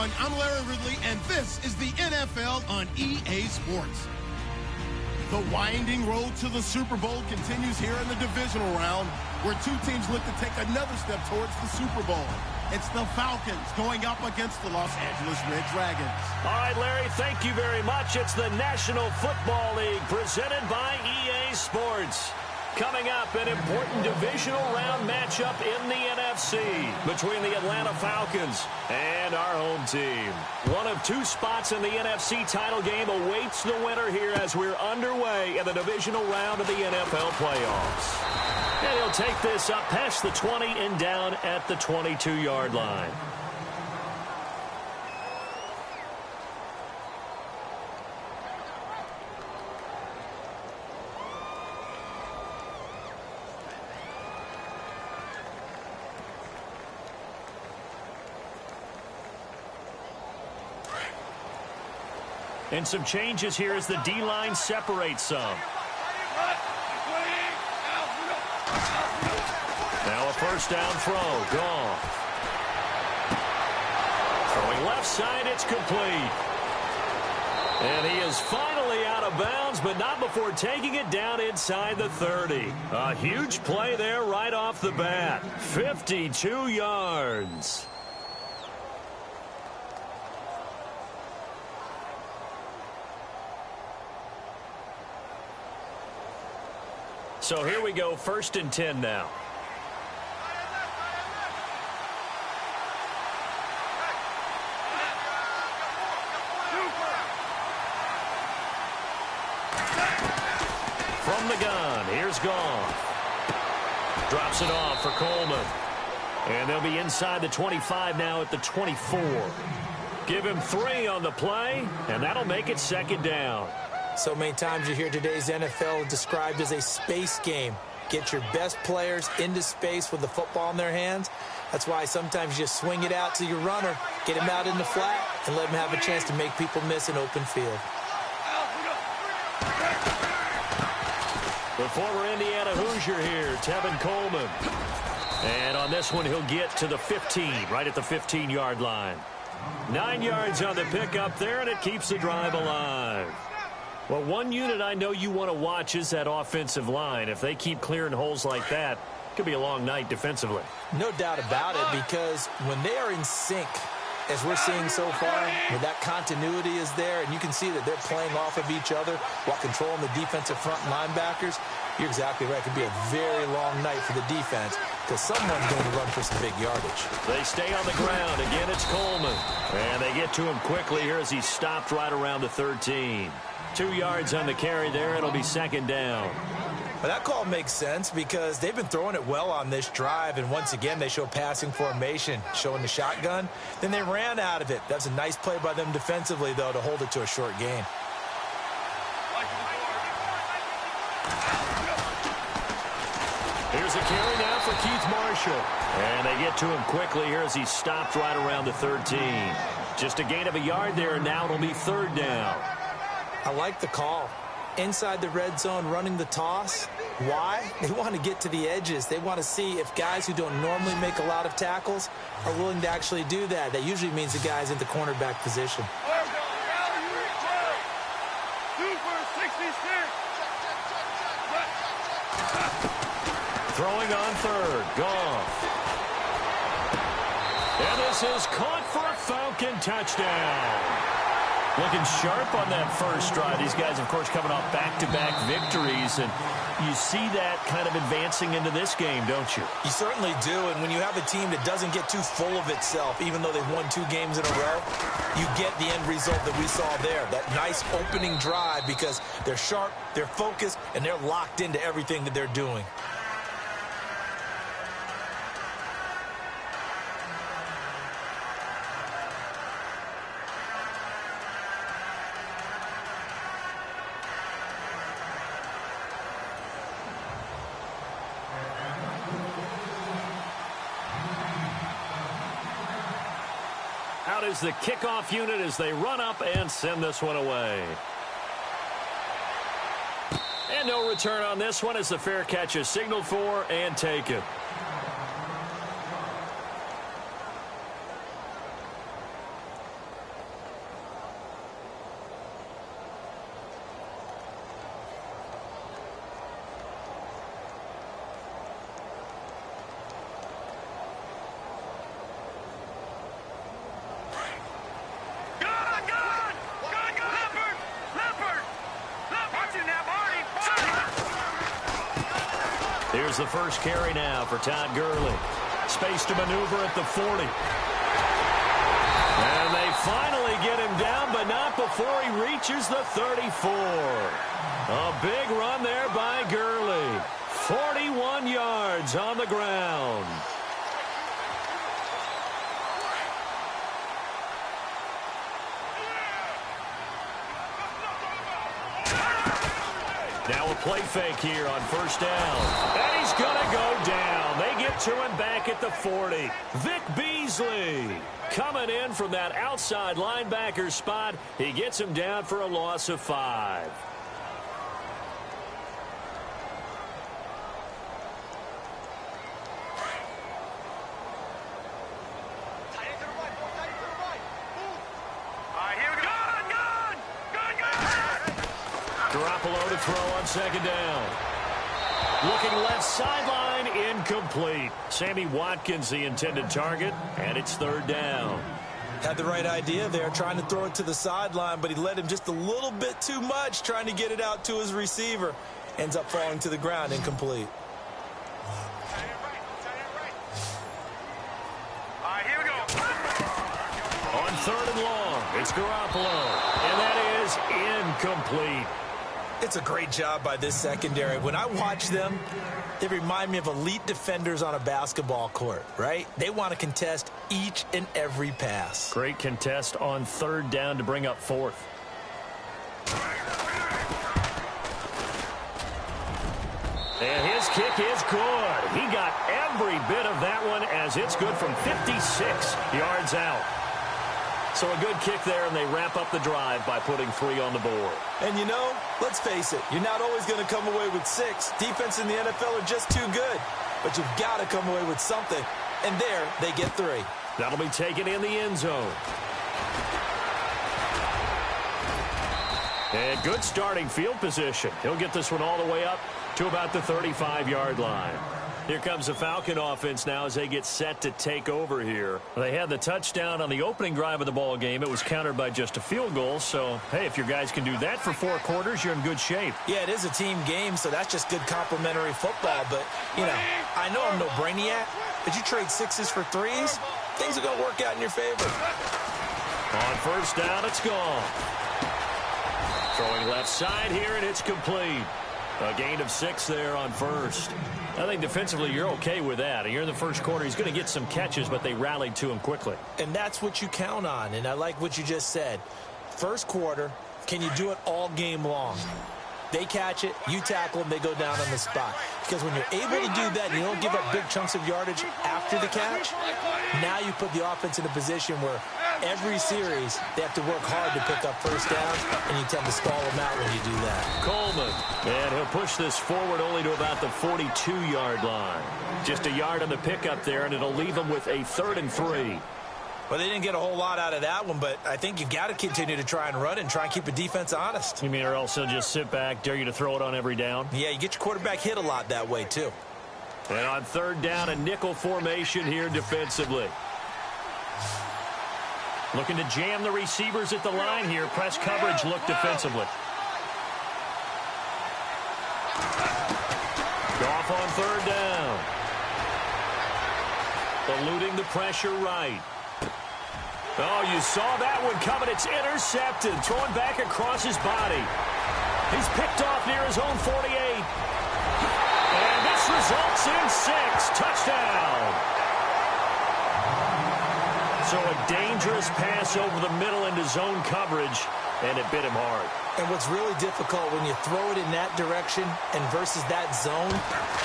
everyone. I'm Larry Ridley, and this is the NFL on EA Sports. The winding road to the Super Bowl continues here in the divisional round, where two teams look to take another step towards the Super Bowl. It's the Falcons going up against the Los Angeles Red Dragons. All right, Larry, thank you very much. It's the National Football League presented by EA Sports. Coming up, an important divisional round matchup in the NFC between the Atlanta Falcons and our home team. One of two spots in the NFC title game awaits the winner here as we're underway in the divisional round of the NFL playoffs. And he'll take this up past the 20 and down at the 22-yard line. And some changes here as the D-line separates some. Now a first down throw. Gone. Throwing left side, it's complete. And he is finally out of bounds, but not before taking it down inside the 30. A huge play there right off the bat. 52 yards. So here we go, 1st and 10 now. From the gun, here's Goff. Drops it off for Coleman. And they'll be inside the 25 now at the 24. Give him 3 on the play, and that'll make it 2nd down. So many times you hear today's NFL described as a space game. Get your best players into space with the football in their hands. That's why sometimes you just swing it out to your runner, get him out in the flat, and let him have a chance to make people miss an open field. The former Indiana Hoosier here, Tevin Coleman. And on this one, he'll get to the 15, right at the 15-yard line. 9 yards on the pickup there, and it keeps the drive alive. Well, one unit I know you want to watch is that offensive line. If they keep clearing holes like that, it could be a long night defensively. No doubt about it, because when they are in sync, as we're seeing so far, where that continuity is there, and you can see that they're playing off of each other while controlling the defensive front linebackers, you're exactly right. It could be a very long night for the defense because someone's going to run for some big yardage. They stay on the ground. Again, it's Coleman. And they get to him quickly here as he stopped right around the 13. 2 yards on the carry there. It'll be 2nd down. Well, that call makes sense because they've been throwing it well on this drive, and once again they show passing formation, showing the shotgun. Then they ran out of it. That's a nice play by them defensively, though, to hold it to a short gain. Here's a carry now for Keith Marshall. And they get to him quickly here as he stopped right around the 13. Just a gain of a yard there, and now it'll be 3rd down. I like the call. Inside the red zone, running the toss. Why? They want to get to the edges. They want to see if guys who don't normally make a lot of tackles are willing to actually do that. That usually means the guy's in the cornerback position. Throwing on 3rd. Goff. And this is caught for a Falcon touchdown. Looking sharp on that first drive. These guys, of course, coming off back-to-back victories, and you see that kind of advancing into this game, don't you? You certainly do, and when you have a team that doesn't get too full of itself, even though they've won 2 games in a row, you get the end result that we saw there, that nice opening drive because they're sharp, they're focused, and they're locked into everything that they're doing. Out is the kickoff unit as they run up and send this one away. And no return on this one as the fair catch is signaled for and taken. Here's the first carry now for Todd Gurley. Space to maneuver at the 40. And they finally get him down, but not before he reaches the 34. A big run there by Gurley. 41 yards on the ground. Now a play fake here on first down. And he's going to go down. They get to him back at the 40. Vic Beasley coming in from that outside linebacker spot. He gets him down for a loss of 5. Garoppolo to throw on second down. Looking left sideline, incomplete. Sammy Watkins the intended target, and it's third down. Had the right idea there, trying to throw it to the sideline, but he led him just a little bit too much, trying to get it out to his receiver. Ends up falling to the ground, incomplete. All right, here we go. On third and long, it's Garoppolo, and that is incomplete. It's a great job by this secondary. When I watch them, they remind me of elite defenders on a basketball court, right? They want to contest each and every pass. Great contest on third down to bring up fourth. And his kick is good. He got every bit of that one as it's good from 56 yards out. So a good kick there, and they wrap up the drive by putting 3 on the board. And you know, let's face it, you're not always going to come away with 6. Defense in the NFL are just too good. But you've got to come away with something. And there, they get 3. That'll be taken in the end zone. And good starting field position. He'll get this one all the way up to about the 35-yard line. Here comes the Falcon offense now as they get set to take over here. They had the touchdown on the opening drive of the ball game. It was countered by just a field goal. So, hey, if your guys can do that for 4 quarters, you're in good shape. Yeah, it is a team game, so that's just good complimentary football. But, you know, I know I'm no brainiac, but you trade 6s for 3s, things are going to work out in your favor. On first down, it's gone. Throwing left side here, and it's complete. A gain of 6 there on first. I think defensively you're okay with that. Here in the first quarter, he's going to get some catches, but they rallied to him quickly. And that's what you count on, and I like what you just said. First quarter, can you do it all game long? They catch it, you tackle them, they go down on the spot. Because when you're able to do that and you don't give up big chunks of yardage after the catch, now you put the offense in a position where every series they have to work hard to pick up first downs, and you tend to stall them out when you do that. Coleman, and he'll push this forward only to about the 42-yard line. Just a yard on the pickup there, and it'll leave them with a 3rd and 3. Well, they didn't get a whole lot out of that one, but I think you've got to continue to try and run and try and keep the defense honest. You mean, or else they'll just sit back, dare you to throw it on every down? Yeah, you get your quarterback hit a lot that way, too. And on third down, a nickel formation here defensively. Looking to jam the receivers at the line here. Press coverage look defensively. Goff on third down. Eluding the pressure right. Oh, you saw that one coming. It's intercepted. Thrown back across his body. He's picked off near his own 48. And this results in 6. Touchdown. So a dangerous pass over the middle into zone coverage, and it bit him hard. And what's really difficult when you throw it in that direction and versus that zone,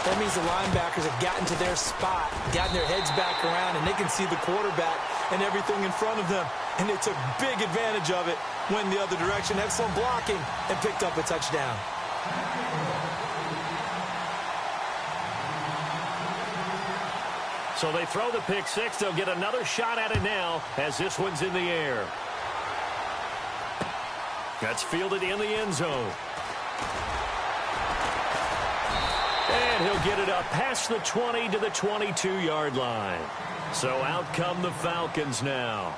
that means the linebackers have gotten to their spot, gotten their heads back around, and they can see the quarterback and everything in front of them. And they took big advantage of it, went the other direction, excellent blocking, and picked up a touchdown. So they throw the pick 6. They'll get another shot at it now as this one's in the air. That's fielded in the end zone. And he'll get it up past the 20 to the 22-yard line. So out come the Falcons now.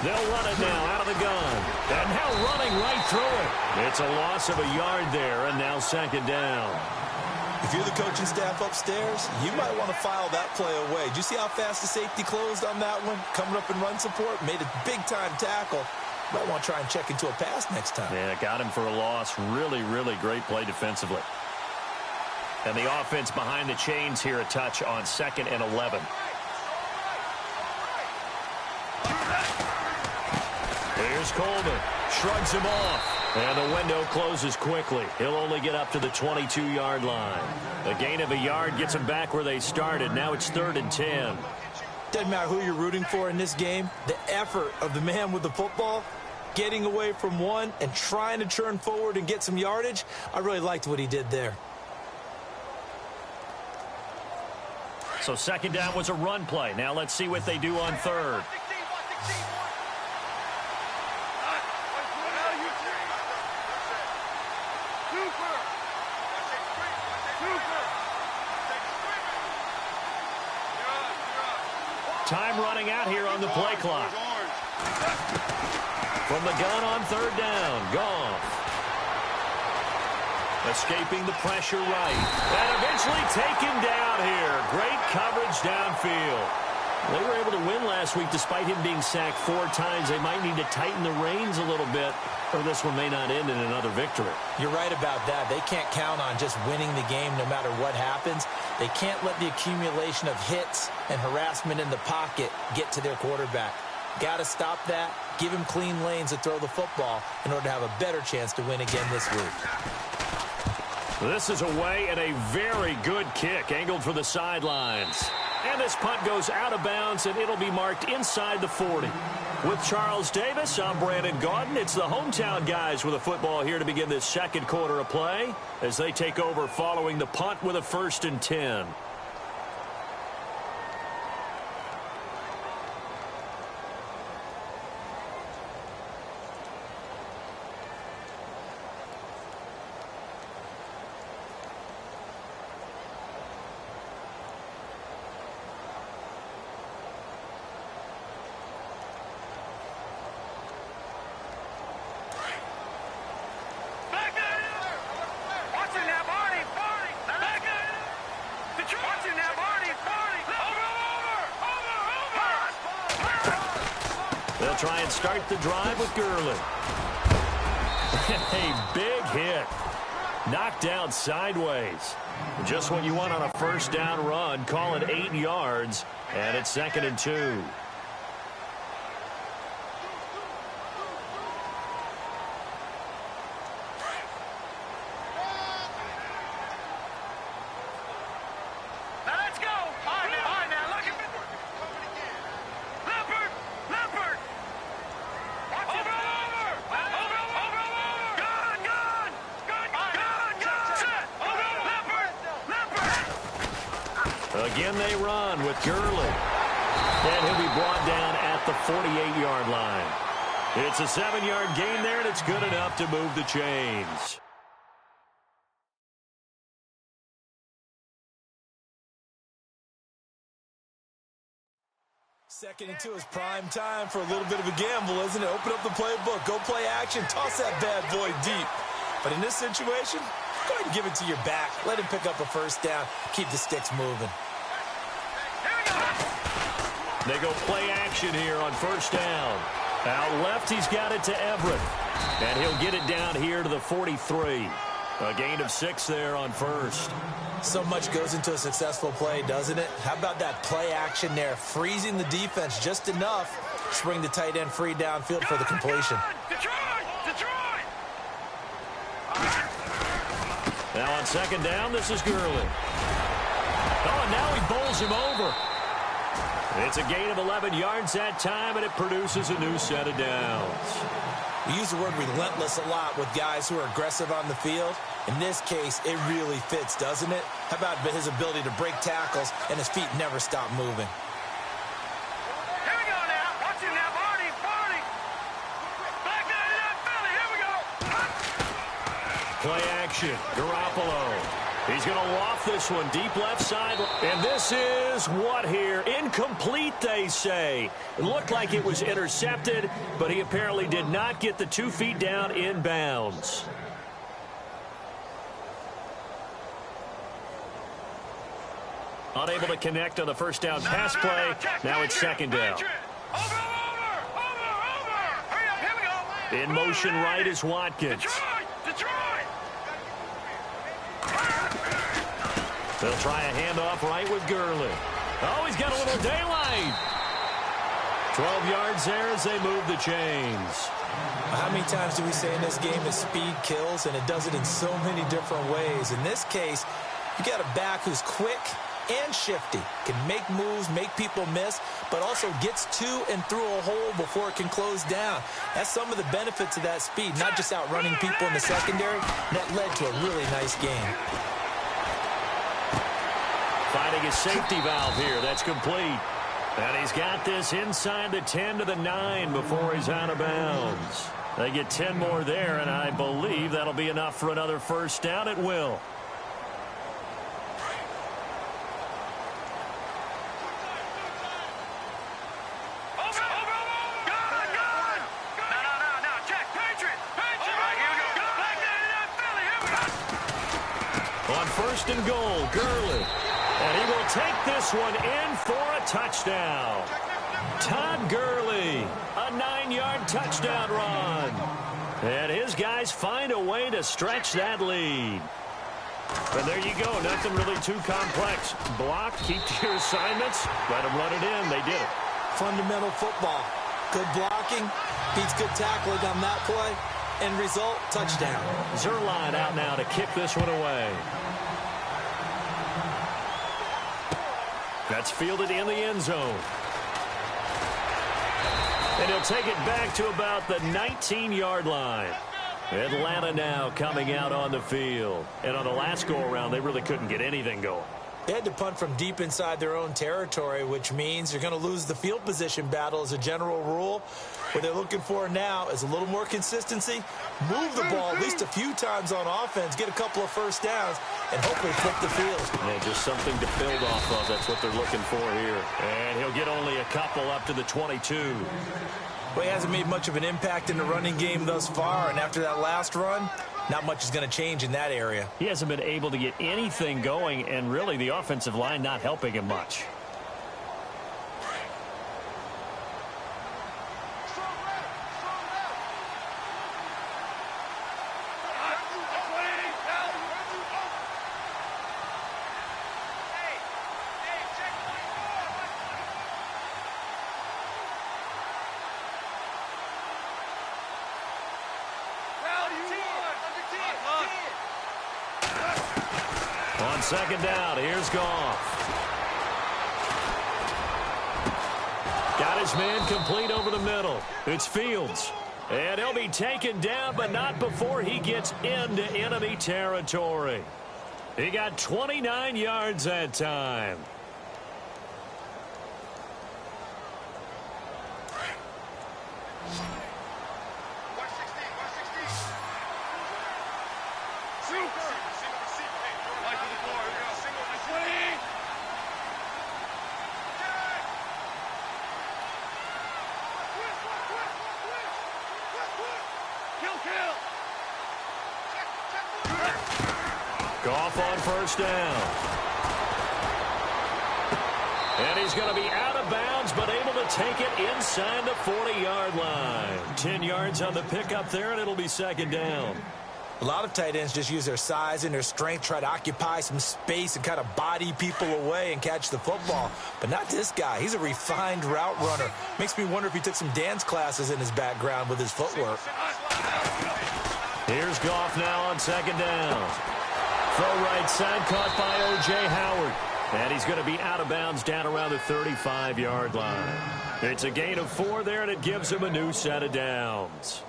They'll run it now out of the gun. And now running right through it. It's a loss of a yard there, and now second down. If you're the coaching staff upstairs, you might want to file that play away. Did you see how fast the safety closed on that one? Coming up in run support, made a big-time tackle. Might want to try and check into a pass next time. Yeah, got him for a loss. Really, really great play defensively. And the offense behind the chains here a touch on 2nd and 11. Here's Coleman. Shrugs him off. And the window closes quickly. He'll only get up to the 22-yard line. A gain of a yard gets them back where they started. Now it's 3rd and 10. Doesn't matter who you're rooting for in this game. The effort of the man with the football, getting away from one and trying to turn forward and get some yardage, I really liked what he did there. So second down was a run play. Now let's see what they do on 3rd. Time running out here on the play clock. From the gun on 3rd down, Goff. Escaping the pressure right. And eventually taken down here. Great coverage downfield. They were able to win last week despite him being sacked 4 times. They might need to tighten the reins a little bit, or this one may not end in another victory. You're right about that. They can't count on just winning the game no matter what happens. They can't let the accumulation of hits and harassment in the pocket get to their quarterback. Got to stop that. Give him clean lanes to throw the football in order to have a better chance to win again this week. This is away and a very good kick angled for the sidelines. And this punt goes out of bounds, and it'll be marked inside the 40. With Charles Davis, I'm Brandon Gaudin. It's the hometown guys with a football here to begin this second quarter of play as they take over following the punt with a 1st and 10. They'll try and start the drive with Gurley. A big hit. Knocked down sideways. Just what you want on a 1st down run. Call it 8 yards. And it's 2nd and 2. Again, they run with Gurley. And he'll be brought down at the 48-yard line. It's a 7-yard gain there, and it's good enough to move the chains. Second and 2 is prime time for a little bit of a gamble, isn't it? Open up the playbook, go play action, toss that bad boy deep. But in this situation, go ahead and give it to your back. Let him pick up a 1st down, keep the sticks moving. They go play action here on 1st down. Out left, he's got it to Everett. And he'll get it down here to the 43. A gain of 6 there on 1st. So much goes into a successful play, doesn't it? How about that play action there? Freezing the defense just enough to bring the tight end free downfield for the completion. Now on 2nd down, this is Gurley. Oh, and now he bowls him over. It's a gain of 11 yards that time, and it produces a new set of downs. We use the word relentless a lot with guys who are aggressive on the field. In this case, it really fits, doesn't it? How about his ability to break tackles and his feet never stop moving? Here we go now. Watch it now, Barney. Back there, Philly. Here we go. Play action. Garoppolo. He's going to loft this one deep left side. And this is what here? Incomplete, they say. It looked like it was intercepted, but he apparently did not get the 2 feet down in bounds. Unable to connect on the first down pass play. Now it's second down. In motion right is Watkins. They'll try a handoff right with Gurley. Oh, he's got a little daylight. 12 yards there as they move the chains. How many times do we say in this game that speed kills, and it does it in so many different ways? In this case, you got a back who's quick and shifty, can make moves, make people miss, but also gets to and through a hole before it can close down. That's some of the benefits of that speed, not just outrunning people in the secondary. That led to a really nice game. Finding his safety valve here. That's complete. And he's got this inside the 10 to the 9 before he's out of bounds. They get 10 more there, and I believe that'll be enough for another first down. It will. On first and goal, Gurley. And he will take this one in for a touchdown. Todd Gurley, a 9-yard touchdown run. And his guys find a way to stretch that lead. And there you go. Nothing really too complex. Block, keep to your assignments, let them run it in. They did it. Fundamental football. Good blocking, beats good tackling on that play. End result, touchdown. Zerline out now to kick this one away. That's fielded in the end zone. And he'll take it back to about the 19-yard line. Atlanta now coming out on the field. And on the last go-around, they really couldn't get anything going. They had to punt from deep inside their own territory, which means you're going to lose the field position battle as a general rule. What they're looking for now is a little more consistency, move the ball at least a few times on offense, get a couple of first downs, and hopefully flip the field. Yeah, just something to build off of. That's what they're looking for here. And he'll get only a couple up to the 22. Well, he hasn't made much of an impact in the running game thus far, and after that last run, not much is going to change in that area. He hasn't been able to get anything going, and really the offensive line not helping him much. On second down, here's Goff. Got his man complete over the middle. It's Fields. And he'll be taken down, but not before he gets into enemy territory. He got 29 yards that time. Goff on first down. And he's going to be out of bounds, but able to take it inside the 40-yard line. 10 yards on the pickup there, and it'll be second down. A lot of tight ends just use their size and their strength, try to occupy some space and kind of body people away and catch the football. But not this guy. He's a refined route runner. Makes me wonder if he took some dance classes in his background with his footwork. Here's Goff now on second down. Throw right side, caught by O.J. Howard. And he's going to be out of bounds down around the 35-yard line. It's a gain of 4 there, and it gives him a new set of downs.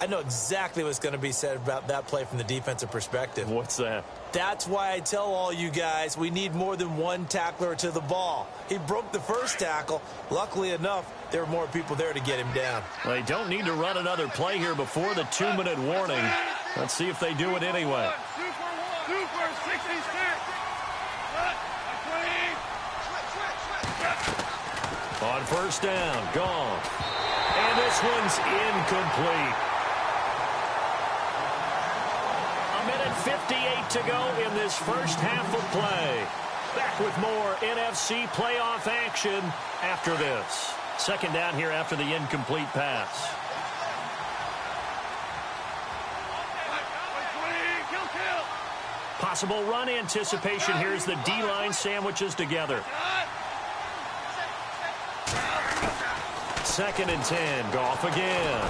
I know exactly what's going to be said about that play from the defensive perspective. What's that? That's why I tell all you guys we need more than one tackler to the ball. He broke the first tackle. Luckily enough, there were more people there to get him down. Well, they don't need to run another play here before the 2-minute warning. Let's see if they do it anyway. Super 66. On first down, gone. And this one's incomplete. A minute 58 to go in this first half of play. Back with more NFC playoff action after this. Second down here after the incomplete pass. Possible run anticipation here as the D-line sandwiches together. Second and 10. Goff again.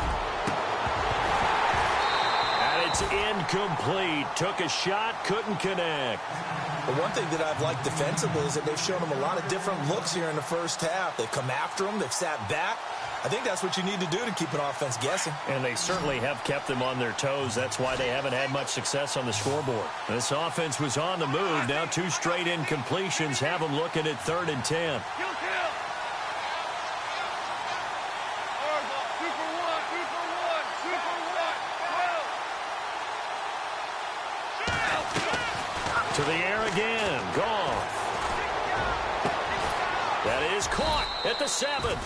And it's incomplete. Took a shot, couldn't connect. The one thing that I've liked defensively is that they've shown them a lot of different looks here in the first half. They've come after them. They've sat back. I think that's what you need to do to keep an offense guessing. And they certainly have kept them on their toes. That's why they haven't had much success on the scoreboard. This offense was on the move. Now 2 straight incompletions have them looking at 3rd and 10. To the air again. Goff. That is caught at the 7.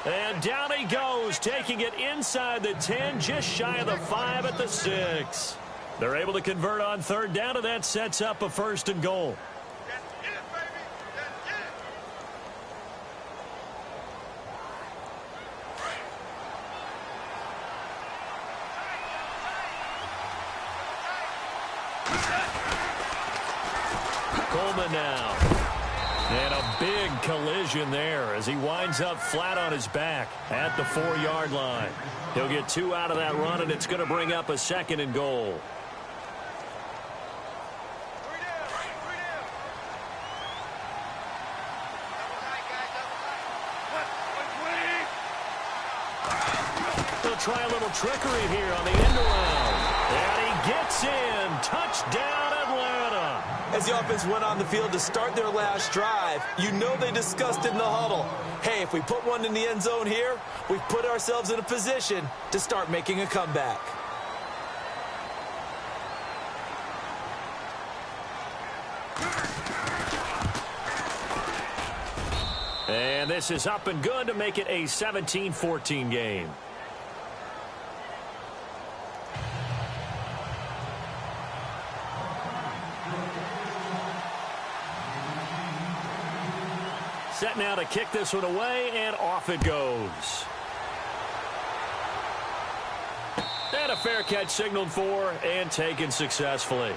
And down he goes, taking it inside the 10, just shy of the 5 at the 6. They're able to convert on 3rd down, and that sets up a 1st and goal. Coleman now. And a big collision there as he winds up flat on his back at the 4-yard line. He'll get 2 out of that run, and it's going to bring up a 2nd and goal. They'll try a little trickery here on the end around. And he gets in. Touchdown, Atlanta. As the offense went on the field to start their last drive, you know they discussed in the huddle, hey, if we put one in the end zone here, we've put ourselves in a position to start making a comeback. And this is up and good to make it a 17-14 game. Set now to kick this one away, and off it goes. And a fair catch signaled for and taken successfully.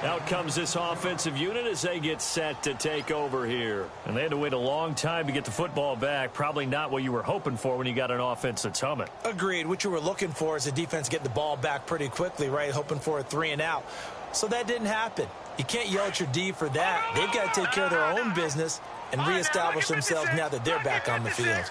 Out comes this offensive unit as they get set to take over here. And they had to wait a long time to get the football back. Probably not what you were hoping for when you got an offense that's humming. Agreed. What you were looking for is the defense get the ball back pretty quickly, right? Hoping for a 3 and out. So that didn't happen. You can't yell at your D for that. They've got to take care of their own business and reestablish themselves now that they're back on the field.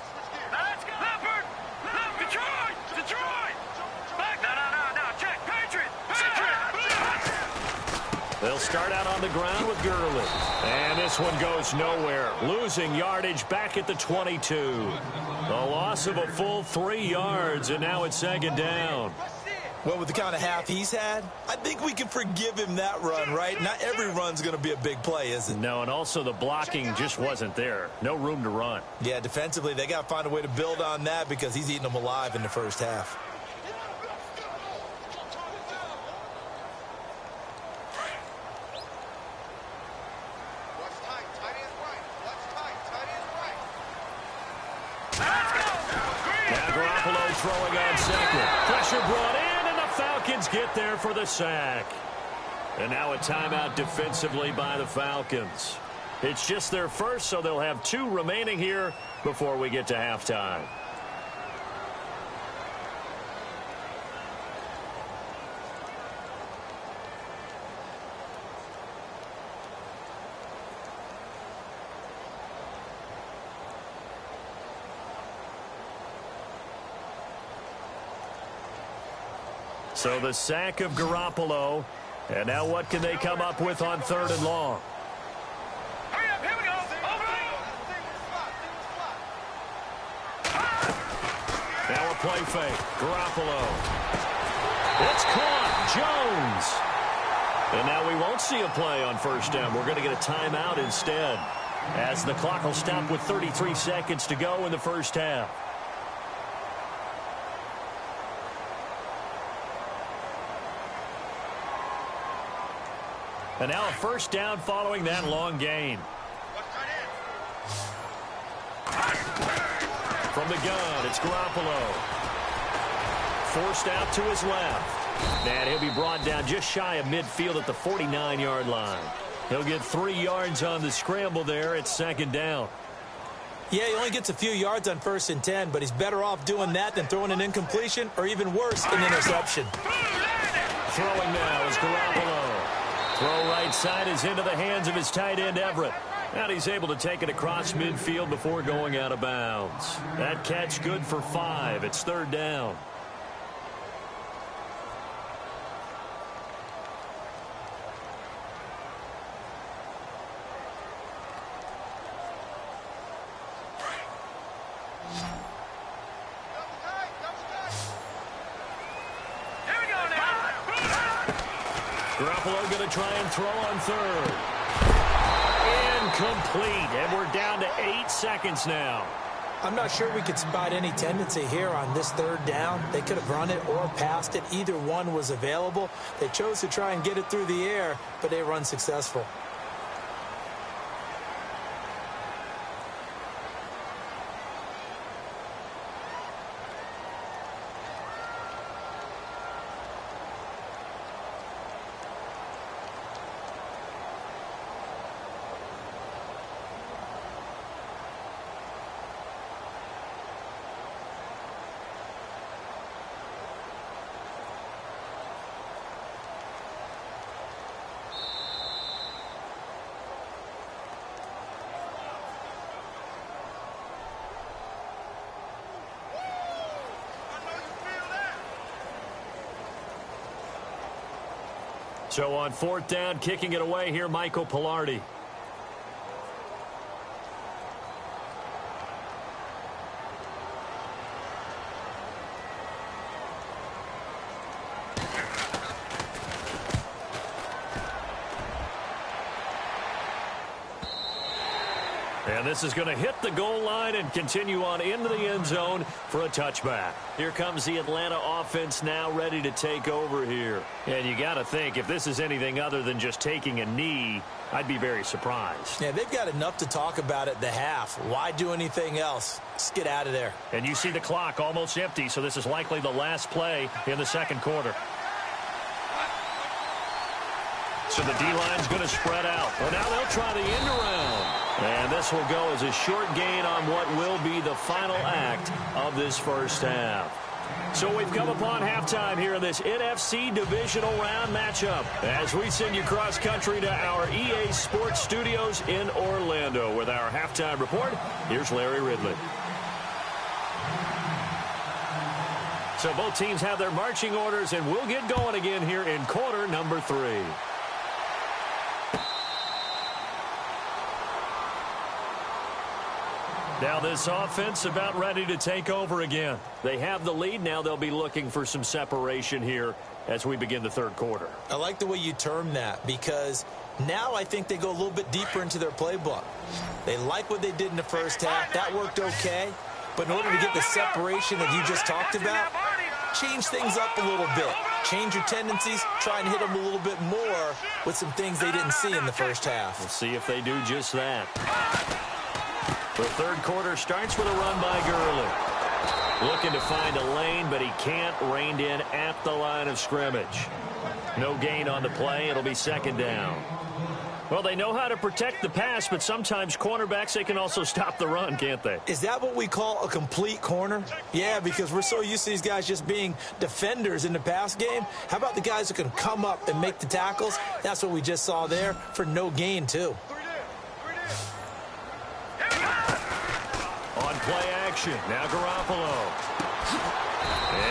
They'll start out on the ground with Gurley. And this one goes nowhere. Losing yardage back at the 22. A loss of a full 3 yards, and now it's 2nd down. Well, with the kind of half he's had, I think we can forgive him that run, right? Not every run's going to be a big play, is it? No, and also the blocking just wasn't there. No room to run. Yeah, defensively, they got to find a way to build on that because he's eating them alive in the first half. Throwing on 2nd. Pressure brought in, and the Falcons get there for the sack. And now a timeout defensively by the Falcons. It's just their first, so they'll have 2 remaining here before we get to halftime. So the sack of Garoppolo. And now what can they come up with on 3rd and long? Hurry up, here we go. Now a play fake. Garoppolo. It's caught. Jones. And now we won't see a play on first down. We're going to get a timeout instead, as the clock will stop with 33 seconds to go in the first half. And now a first down following that long gain. From the gun, it's Garoppolo. Forced out to his left. And he'll be brought down just shy of midfield at the 49-yard line. He'll get 3 yards on the scramble there at second down. Yeah, he only gets a few yards on 1st and 10, but he's better off doing that than throwing an incompletion or even worse, an interception. Throwing now is Garoppolo. Throw right side is into the hands of his tight end, Everett. And he's able to take it across midfield before going out of bounds. That catch good for 5. It's third down. Garoppolo going to try and throw on third. Incomplete, and we're down to 8 seconds now. I'm not sure we could spot any tendency here on this third down. They could have run it or passed it. Either one was available. They chose to try and get it through the air, but they were unsuccessful. So on fourth down, kicking it away here, Michael Pilardi. And this is going to hit the goal line and continue on into the end zone for a touchback. Here comes the Atlanta offense now ready to take over here. And you got to think, if this is anything other than just taking a knee, I'd be very surprised. Yeah, they've got enough to talk about at the half. Why do anything else? Just get out of there. And you see the clock almost empty, so this is likely the last play in the second quarter. So the D-line's going to spread out. Well, now they'll try the end around. And this will go as a short gain on what will be the final act of this first half. So we've come upon halftime here in this NFC Divisional Round matchup as we send you cross-country to our EA Sports Studios in Orlando. With our halftime report, here's Larry Ridley. So both teams have their marching orders, and we'll get going again here in quarter number 3. Now this offense about ready to take over again. They have the lead. Now they'll be looking for some separation here as we begin the third quarter. I like the way you term that, because now I think they go a little bit deeper into their playbook. They like what they did in the first half. That worked okay. But in order to get the separation that you just talked about, change things up a little bit. Change your tendencies. Try and hit them a little bit more with some things they didn't see in the first half. We'll see if they do just that. The third quarter starts with a run by Gurley. Looking to find a lane, but he can't. Reined in at the line of scrimmage. No gain on the play. It'll be second down. Well, they know how to protect the pass, but sometimes cornerbacks, they can also stop the run, can't they? Is that what we call a complete corner? Yeah, because we're so used to these guys just being defenders in the pass game. How about the guys who can come up and make the tackles? That's what we just saw there for no gain, too. On play action, now Garoppolo.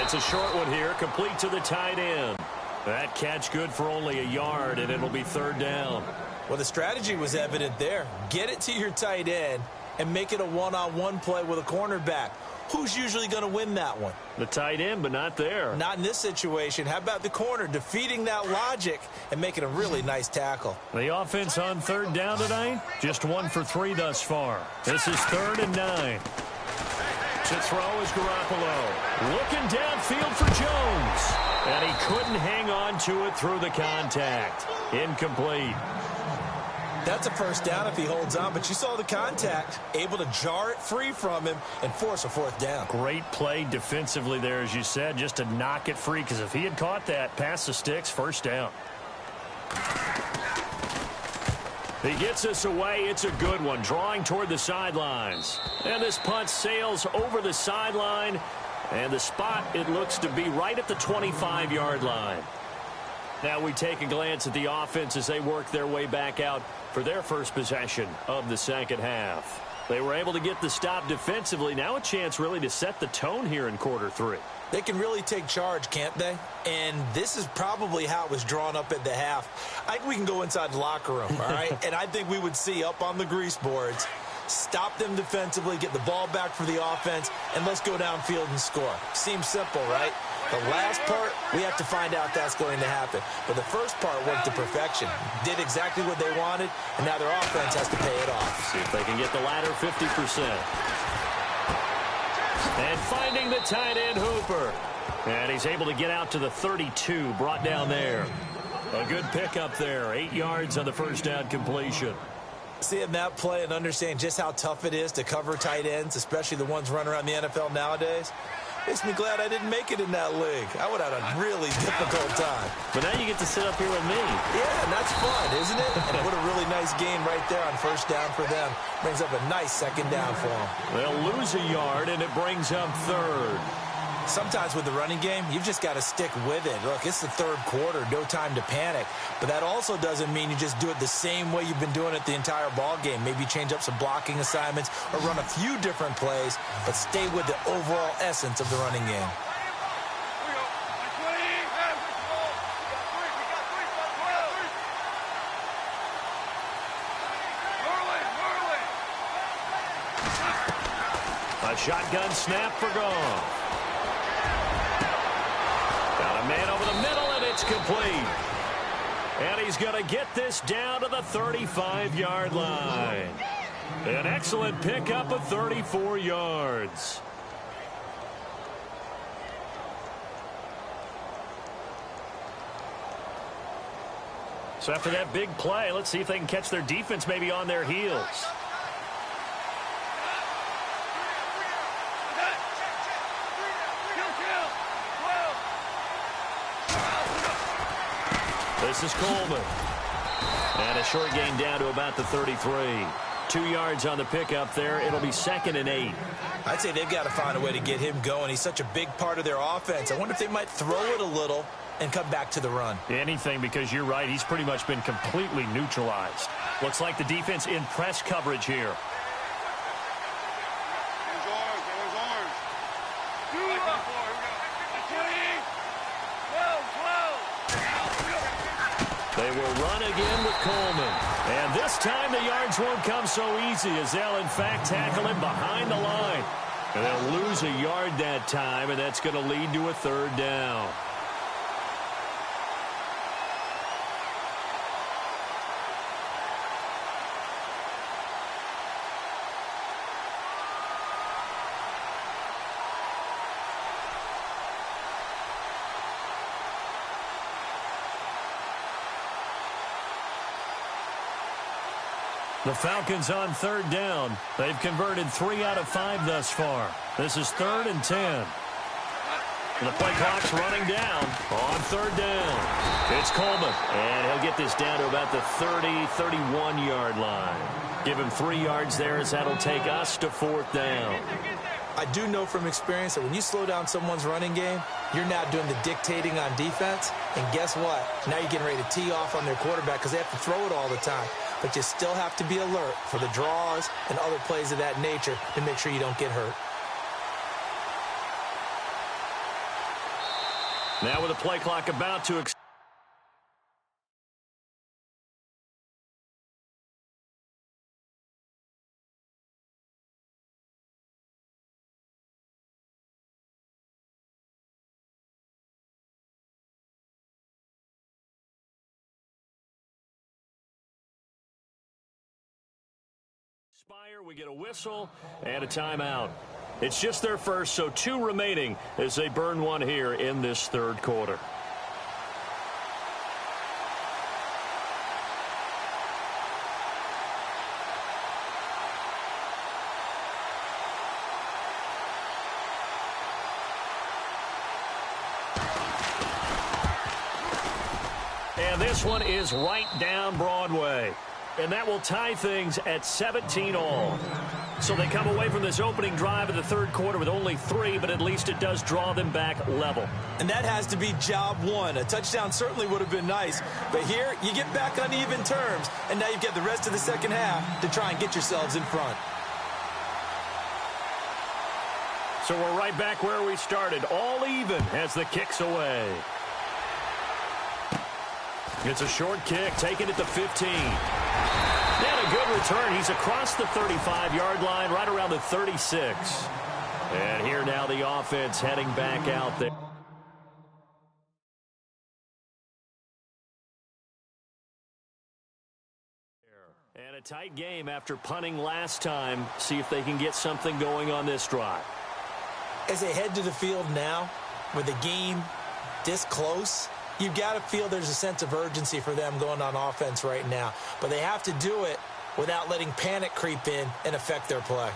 It's a short one here, complete to the tight end. That catch good for only a yard, and it'll be third down. Well, the strategy was evident there. Get it to your tight end and make it a one-on-one play with a cornerback. who's usually going to win that one? The tight end, but not there. Not in this situation. How about the corner defeating that logic and making a really nice tackle? The offense on third down tonight, just 1 for 3 thus far. This is 3rd and 9. To throw is Garoppolo. Looking downfield for Jones. And he couldn't hang on to it through the contact. Incomplete. That's a first down if he holds on, but you saw the contact. Able to jar it free from him and force a 4th down. Great play defensively there, as you said, just to knock it free, because if he had caught that, past the sticks, first down. He gets us away. It's a good one, drawing toward the sidelines. And this punt sails over the sideline, and the spot, it looks to be right at the 25-yard line. Now we take a glance at the offense as they work their way back out for their first possession of the second half. They were able to get the stop defensively. Now a chance really to set the tone here in quarter 3. They can really take charge, can't they? And this is probably how it was drawn up at the half. I think we can go inside the locker room, all right? And I think we would see up on the grease boards, stop them defensively, get the ball back for the offense, and let's go downfield and score. Seems simple, right? The last part, we have to find out that's going to happen. But the first part worked to perfection. Did exactly what they wanted, and now their offense has to pay it off. See if they can get the latter 50%. And finding the tight end, Hooper. And he's able to get out to the 32, brought down there. A good pickup there, 8 yards on the first down completion. Seeing that play and understand just how tough it is to cover tight ends, especially the ones running around the NFL nowadays, makes me glad I didn't make it in that league. I would have had a really difficult time. But now you get to sit up here with me. Yeah, and that's fun, isn't it? And what a really nice gain right there on first down for them. Brings up a nice second down for them. They'll lose a yard, and it brings up 3rd. Sometimes with the running game, you've just got to stick with it. Look, it's the 3rd quarter, no time to panic. But that also doesn't mean you just do it the same way you've been doing it the entire ball game. Maybe change up some blocking assignments or run a few different plays, but stay with the overall essence of the running game. A shotgun snap for Goff. Got a man over the middle, and it's complete. And he's going to get this down to the 35-yard line. An excellent pickup of 34 yards. So after that big play, let's see if they can catch their defense maybe on their heels. This is Coleman. And a short gain down to about the 33. 2 yards on the pickup there. It'll be 2nd and 8. I'd say they've got to find a way to get him going. He's such a big part of their offense. I wonder if they might throw it a little and come back to the run. Anything, because you're right. He's pretty much been completely neutralized. Looks like the defense in press coverage here. They will run again with Coleman. And this time the yards won't come so easy as they'll, in fact, tackle him behind the line. And they'll lose a yard that time, and that's going to lead to a 3rd down. The Falcons on 3rd down. They've converted 3 out of 5 thus far. This is 3rd and 10. The play clock's running down on 3rd down. It's Coleman, and he'll get this down to about the 30, 31-yard line. Give him 3 yards there as that'll take us to 4th down. I do know from experience that when you slow down someone's running game, you're now doing the dictating on defense. And guess what? Now you're getting ready to tee off on their quarterback because they have to throw it all the time. But you still have to be alert for the draws and other plays of that nature to make sure you don't get hurt. Now with the play clock about to expire. Expire, we get a whistle and a timeout. It's just their first, so 2 remaining as they burn one here in this third quarter. And this one is right down Broadway. And that will tie things at 17 all. So they come away from this opening drive in the third quarter with only 3, but at least it does draw them back level. And that has to be job 1. A touchdown certainly would have been nice. But here, you get back on even terms. And now you get the rest of the second half to try and get yourselves in front. So we're right back where we started. All even as the kick's away. It's a short kick, taking it to 15. And a good return. He's across the 35-yard line, right around the 36. And here now the offense heading back out there. And a tight game after punting last time. See if they can get something going on this drive. As they head to the field now, with the game this close, you've got to feel there's a sense of urgency for them going on offense right now. But they have to do it without letting panic creep in and affect their play.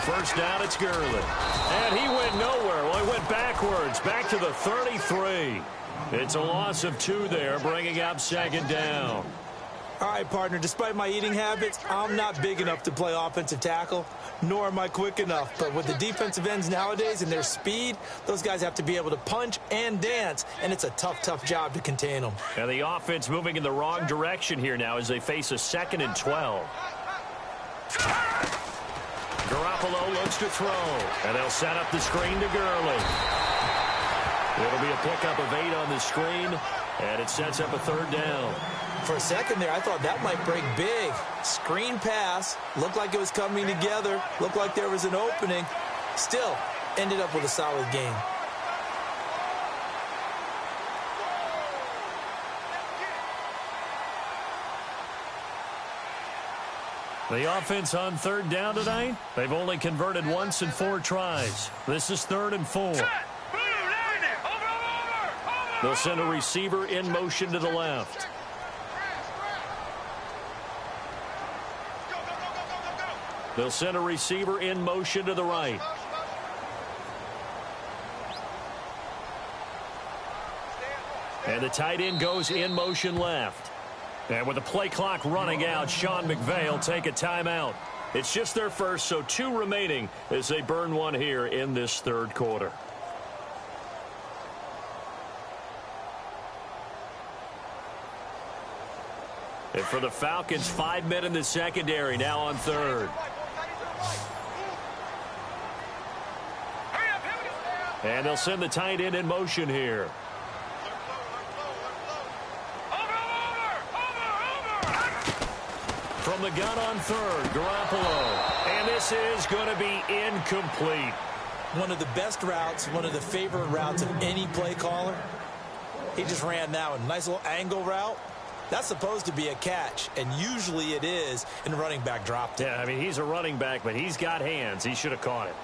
First down, it's Gurley. And he went nowhere. Well, he went backwards, back to the 33. It's a loss of 2 there, bringing up second down. All right, partner, despite my eating habits, I'm not big enough to play offensive tackle, nor am I quick enough. But with the defensive ends nowadays and their speed, those guys have to be able to punch and dance, and it's a tough, tough job to contain them. And the offense moving in the wrong direction here now as they face a 2nd and 12. Garoppolo looks to throw, and they'll set up the screen to Gurley. It'll be a pickup of 8 on the screen, and it sets up a 3rd down. For a second there, I thought that might break big. Screen pass, looked like it was coming together, looked like there was an opening. Still, ended up with a solid game. The offense on 3rd down tonight, they've only converted once in 4 tries. This is 3rd and 4. They'll send a receiver in motion to the left. They'll send a receiver in motion to the right. And the tight end goes in motion left. And with the play clock running out, Sean McVay will take a timeout. It's just their first, so 2 remaining as they burn one here in this third quarter. And for the Falcons, 5 men in the secondary, now on 3rd. And they'll send the tight end in motion here. From the gun on 3rd, Garoppolo. And this is going to be incomplete. One of the best routes, one of the favorite routes of any play caller. He just ran that one. Nice little angle route. That's supposed to be a catch, and usually it is, and the running back dropped it. Yeah, I mean, he's a running back, but he's got hands. He should have caught it.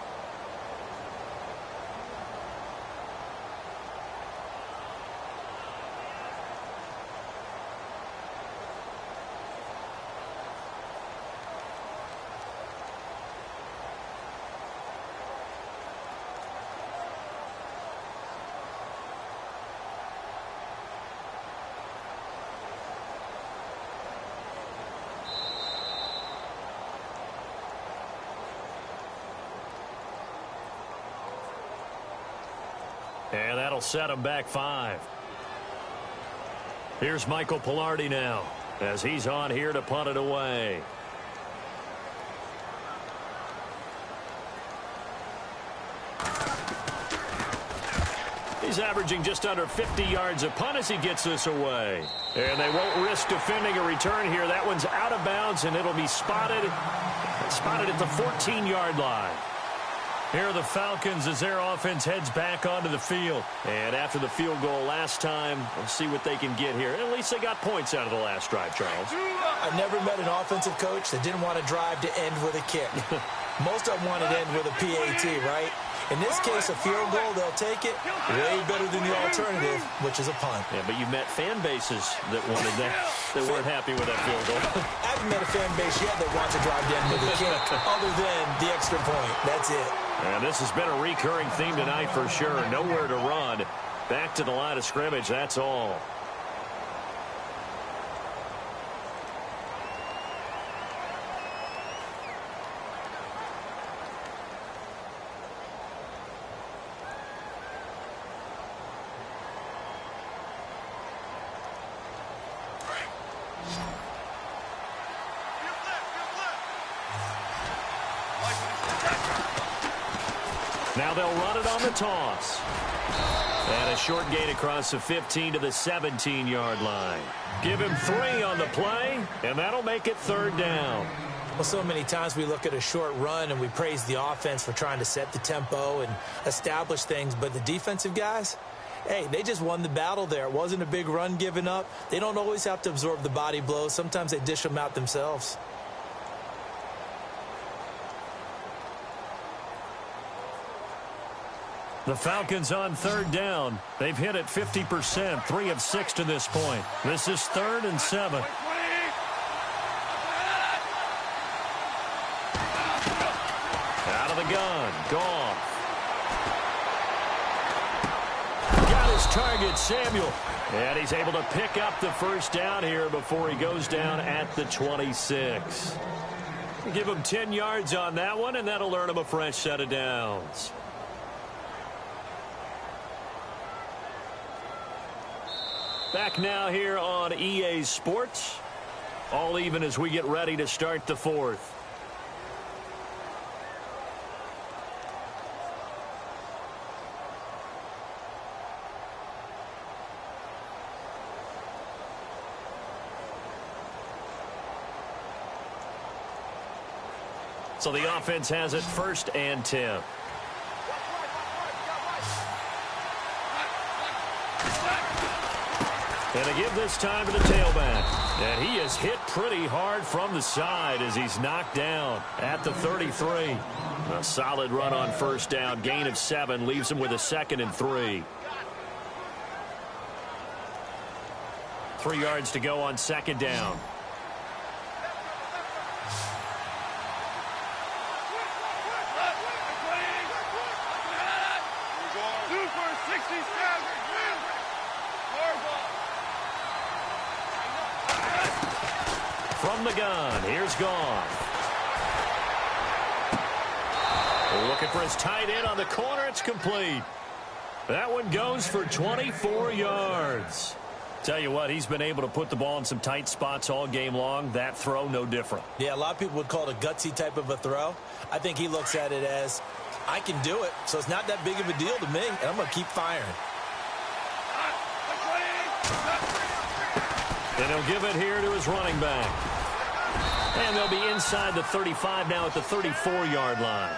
And that'll set him back 5. Here's Michael Pilardi now as he's on here to punt it away. He's averaging just under 50 yards a punt as he gets this away. And they won't risk defending a return here. That one's out of bounds, and it'll be spotted at the 14-yard line. Here are the Falcons as their offense heads back onto the field. And after the field goal last time, we'll see what they can get here. At least they got points out of the last drive, Charles. I never met an offensive coach that didn't want to drive to end with a kick. Most of them wanted to end with a PAT, right? In this case, a field goal, they'll take it way better than the alternative, which is a punt. Yeah, but you met fan bases that wanted that, that weren't happy with that field goal. I haven't met a fan base yet that wants to drive to end with a kick, other than the extra point. That's it. And this has been a recurring theme tonight for sure. Nowhere to run. Back to the line of scrimmage, that's all. Now they'll run it on the toss. And a short gain across the 15 to the 17-yard line. Give him 3 on the play, and that'll make it 3rd down. Well, so many times we look at a short run and we praise the offense for trying to set the tempo and establish things, but the defensive guys, hey, they just won the battle there. It wasn't a big run given up. They don't always have to absorb the body blows. Sometimes they dish them out themselves. The Falcons on 3rd down. They've hit it 50%, 3 of 6 to this point. This is 3rd and 7. Out of the gun, Goff. Got his target, Samuel. And he's able to pick up the 1st down here before he goes down at the 26. Give him 10 yards on that one, and that'll earn him a fresh set of downs. Back now here on EA Sports. All even as we get ready to start the 4th. So the offense has it 1st and 10. And a give this time to the tailback. And he is hit pretty hard from the side as he's knocked down at the 33. A solid run on 1st down. Gain of 7 leaves him with a 2nd and 3. 3 yards to go on 2nd down. From the gun, here's Goff. Looking for his tight end on the corner. It's complete. That one goes for 24 yards. Tell you what, he's been able to put the ball in some tight spots all game long. That throw, no different. Yeah, a lot of people would call it a gutsy type of a throw. I think he looks at it as, I can do it, so it's not that big of a deal to me, and I'm going to keep firing. And he'll give it here to his running back. And they'll be inside the 35 now at the 34-yard line.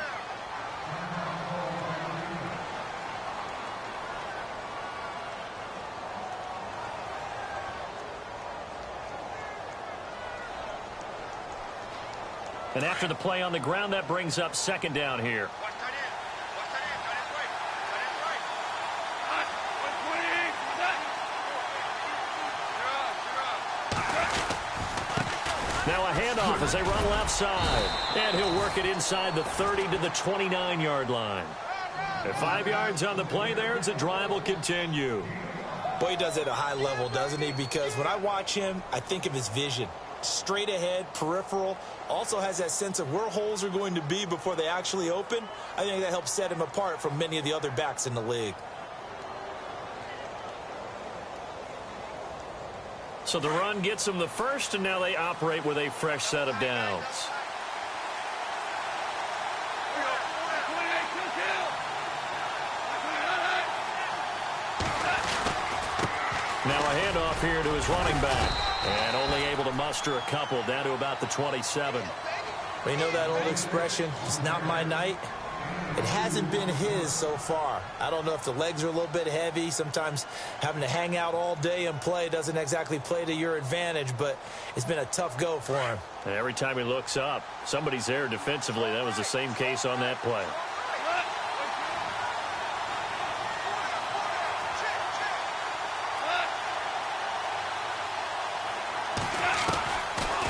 And after the play on the ground, that brings up 2nd down here. Now a handoff as they run left side. And he'll work it inside the 30 to the 29-yard line. At 5 yards on the play there, the drive will continue. Boy, he does it at a high level, doesn't he? Because when I watch him, I think of his vision. Straight ahead, peripheral, also has that sense of where holes are going to be before they actually open. I think that helps set him apart from many of the other backs in the league. So the run gets them the 1st, and now they operate with a fresh set of downs. Now a handoff here to his running back. And only able to muster a couple down to about the 27. Well, you know that old expression, it's not my night? It hasn't been his so far. I don't know if the legs are a little bit heavy. Sometimes having to hang out all day and play doesn't exactly play to your advantage, but it's been a tough go for him. And every time he looks up, somebody's there defensively. That was the same case on that play.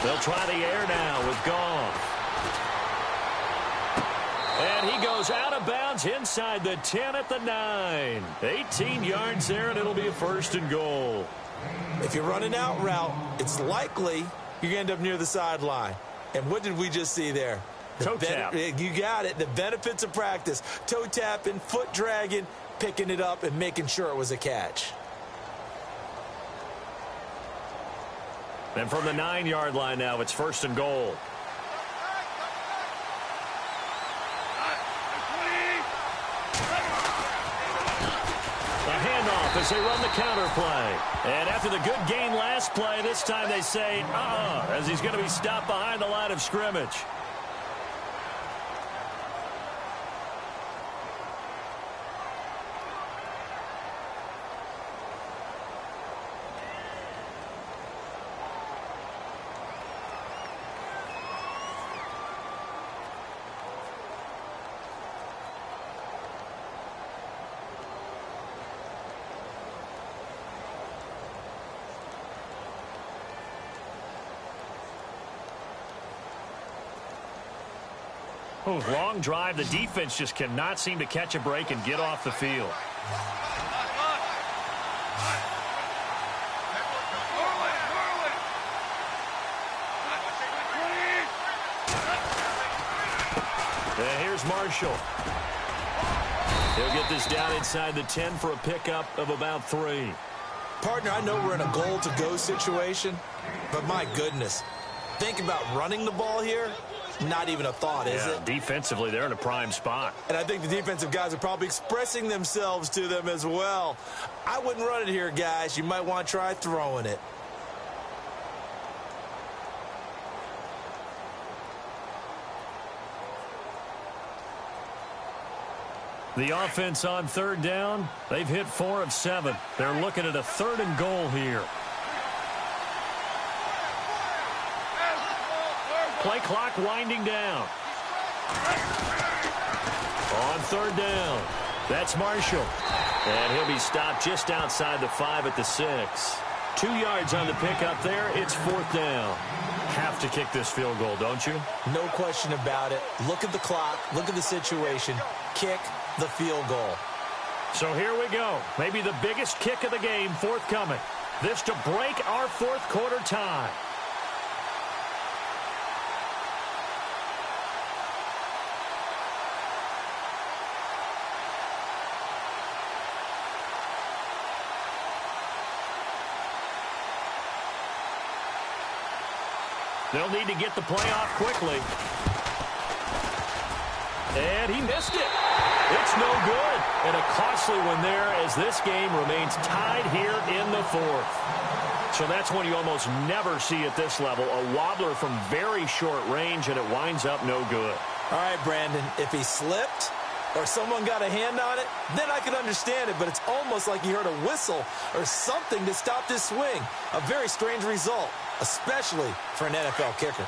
They'll try the air now with Goff. And he goes out of bounds inside the 10 at the 9. 18 yards there, and it'll be a 1st and goal. If you're running out route, it's likely you're going to end up near the sideline. And what did we just see there? Toe tap. You got it. The benefits of practice. Toe tapping, foot dragging, picking it up, and making sure it was a catch. And from the 9-yard line now, it's 1st and goal. As they run the counter play. And after the good gain last play, this time they say, as he's going to be stopped behind the line of scrimmage. Long drive. The defense just cannot seem to catch a break and get off the field. And here's Marshall. He'll get this down inside the 10 for a pickup of about 3. Partner, I know we're in a goal-to-go situation, but my goodness, think about running the ball here. Not even a thought, is it? Defensively, they're in a prime spot. And I think the defensive guys are probably expressing themselves to them as well. I wouldn't run it here, guys. You might want to try throwing it. The offense on 3rd down. They've hit 4 of 7. They're looking at a 3rd and goal here. Play clock winding down. On 3rd down, that's Marshall. And he'll be stopped just outside the 5 at the 6. 2 yards on the pickup there. It's 4th down. Have to kick this field goal, don't you? No question about it. Look at the clock. Look at the situation. Kick the field goal. So here we go. Maybe the biggest kick of the game forthcoming. This to break our 4th quarter tie. They'll need to get the play off quickly. And he missed it. It's no good. And a costly one there as this game remains tied here in the 4th. So that's one you almost never see at this level. A wobbler from very short range, and it winds up no good. All right, Brandon, if he slipped or someone got a hand on it, then I could understand it, but it's almost like he heard a whistle or something to stop this swing. A very strange result, especially for an NFL kicker.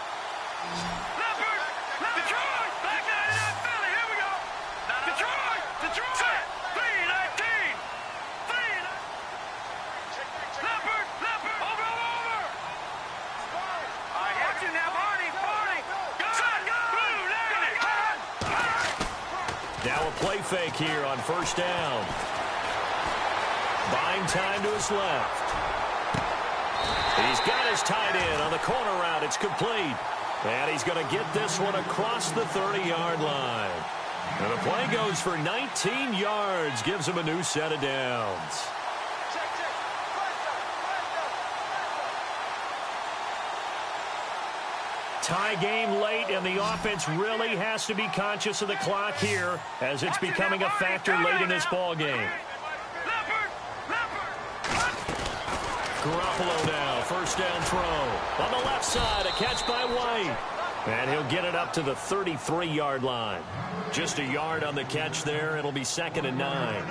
Now a play fake here on 1st down. Buying time to his left. He's got his tight end on the corner route. It's complete. And he's going to get this one across the 30-yard line. And the play goes for 19 yards. Gives him a new set of downs. Tie game late, and the offense really has to be conscious of the clock here as it's becoming a factor late in this ball game. Garoppolo now, first down throw. On the left side, a catch by White. And he'll get it up to the 33-yard line. Just a yard on the catch there. It'll be 2nd and 9.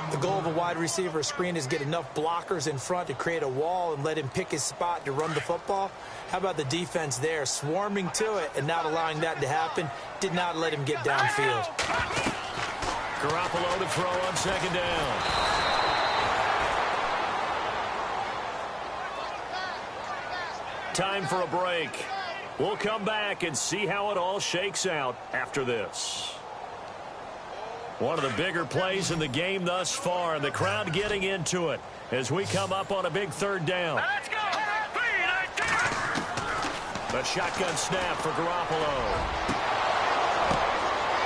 The goal of a wide receiver screen is get enough blockers in front to create a wall and let him pick his spot to run the football. How about the defense there, swarming to it and not allowing that to happen? Did not let him get downfield. Garoppolo to throw on 2nd down. Time for a break. We'll come back and see how it all shakes out after this. One of the bigger plays in the game thus far, and the crowd getting into it as we come up on a big 3rd down. Let's go. A shotgun snap for Garoppolo.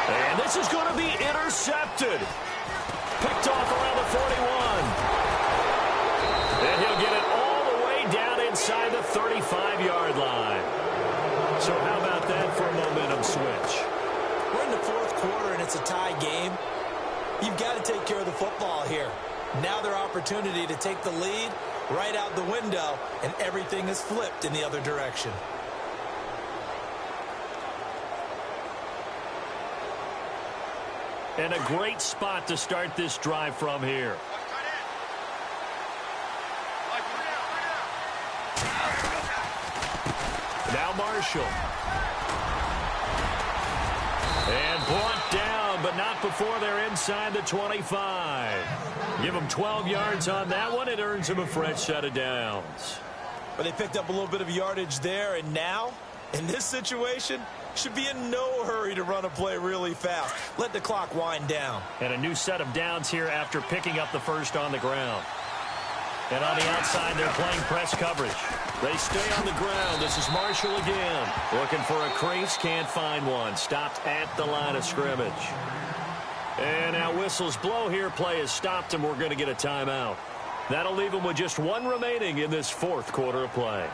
And this is going to be intercepted. Picked off around the 41. And he'll get it all the way down inside the 35-yard line. So how about that for a momentum switch? We're in the 4th quarter, and it's a tie game. You've got to take care of the football here. Now their opportunity to take the lead right out the window, and everything is flipped in the other direction. And a great spot to start this drive from here. Now Marshall. And brought down, but not before they're inside the 25. Give them 12 yards on that one. It earns them a fresh set of downs. But they picked up a little bit of yardage there, and now, in this situation, should be in no hurry to run a play really fast. Let the clock wind down. And a new set of downs here after picking up the first on the ground. And on the outside, they're playing press coverage. They stay on the ground. This is Marshall again. Looking for a crease, can't find one. Stopped at the line of scrimmage. And now whistles blow here. Play is stopped, and we're going to get a timeout. That'll leave them with just one remaining in this 4th quarter of play.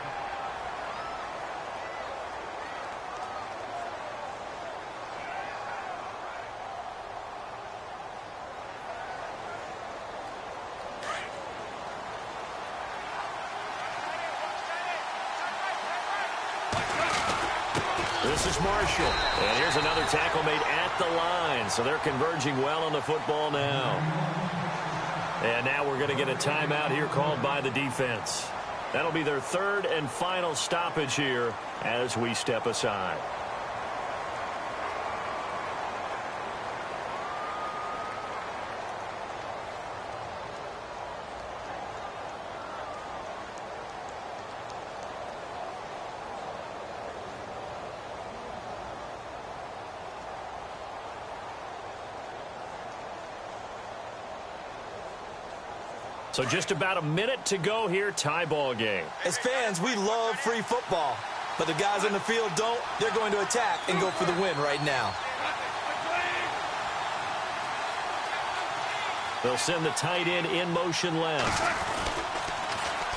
This is Marshall. And here's another tackle made at the line. So they're converging well on the football now. And now we're going to get a timeout here called by the defense. That'll be their 3rd and final stoppage here as we step aside. So just about a minute to go here, tie ball game. As fans, we love free football. But the guys on the field don't. They're going to attack and go for the win right now. They'll send the tight end in motion left.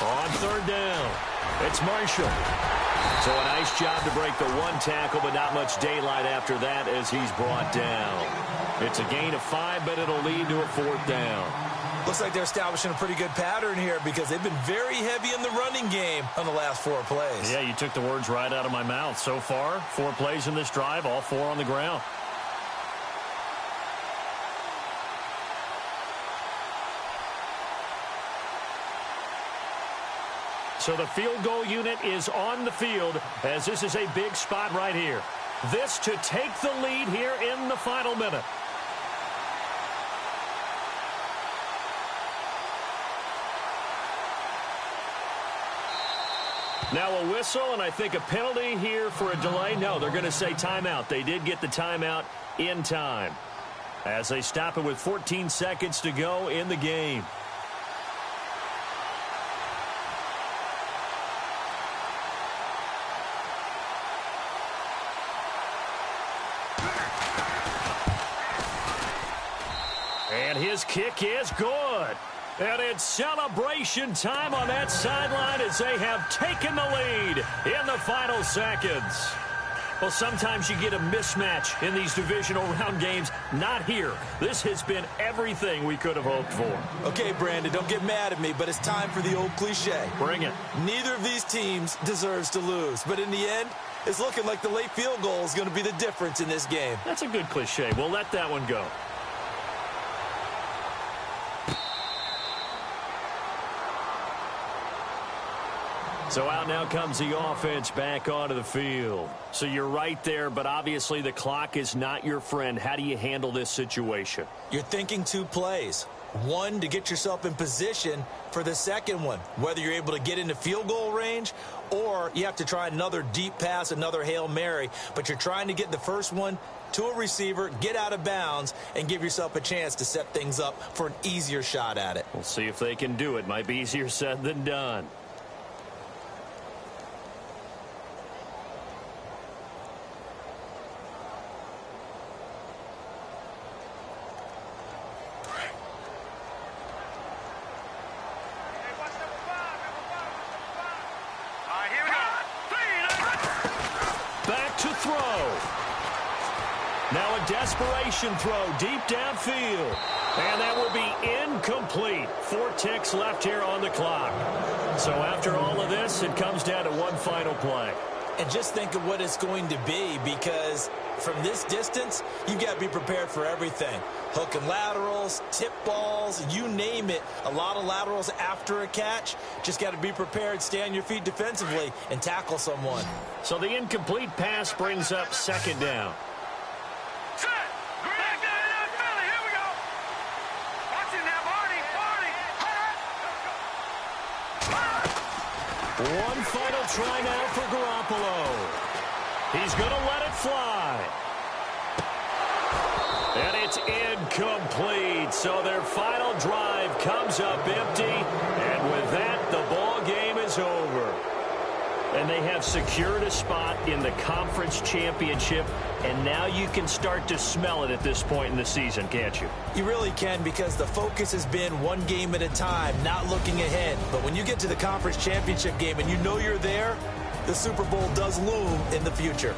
On 3rd down, it's Marshall. So a nice job to break the one tackle, but not much daylight after that as he's brought down. It's a gain of 5, but it'll lead to a 4th down. Looks like they're establishing a pretty good pattern here because they've been very heavy in the running game on the last 4 plays. Yeah, you took the words right out of my mouth. So far, 4 plays in this drive, all 4 on the ground. So the field goal unit is on the field as this is a big spot right here. This to take the lead here in the final minute. Now a whistle, and I think a penalty here for a delay. No, they're going to say timeout. They did get the timeout in time as they stop it with 14 seconds to go in the game. And his kick is good. And it's celebration time on that sideline as they have taken the lead in the final seconds. Well, sometimes you get a mismatch in these divisional round games. Not here. This has been everything we could have hoped for. Okay, Brandon, don't get mad at me, but it's time for the old cliche. Bring it. Neither of these teams deserves to lose, but in the end, it's looking like the late field goal is going to be the difference in this game. That's a good cliche. We'll let that one go. So out now comes the offense back onto the field. So you're right there, but obviously the clock is not your friend. How do you handle this situation? You're thinking 2 plays. One, to get yourself in position for the second one, whether you're able to get into field goal range or you have to try another deep pass, another Hail Mary, but you're trying to get the first one to a receiver, get out of bounds, and give yourself a chance to set things up for an easier shot at it. We'll see if they can do it. Might be easier said than done. Now a desperation throw deep downfield. And that will be incomplete. 4 ticks left here on the clock. So after all of this, it comes down to one final play. And just think of what it's going to be, because from this distance, you've got to be prepared for everything. Hook and laterals, tip balls, you name it. A lot of laterals after a catch. Just got to be prepared, stay on your feet defensively, and tackle someone. So the incomplete pass brings up second down. Set. Back down, Philly. Here we go. Watch it now, Barney. One final try now for Garoppolo. He's going to let it fly. And it's incomplete. So their final drive comes up empty. And with that, the ball game is over. And they have secured a spot in the conference championship. And now you can start to smell it at this point in the season, can't you? You really can, because the focus has been one game at a time, not looking ahead. But when you get to the conference championship game and you know you're there, the Super Bowl does loom in the future.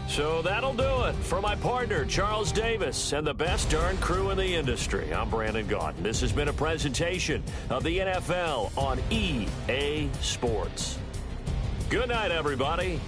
So that'll do it for my partner, Charles Davis, and the best darn crew in the industry. I'm Brandon Gaudin. This has been a presentation of the NFL on EA Sports. Good night, everybody.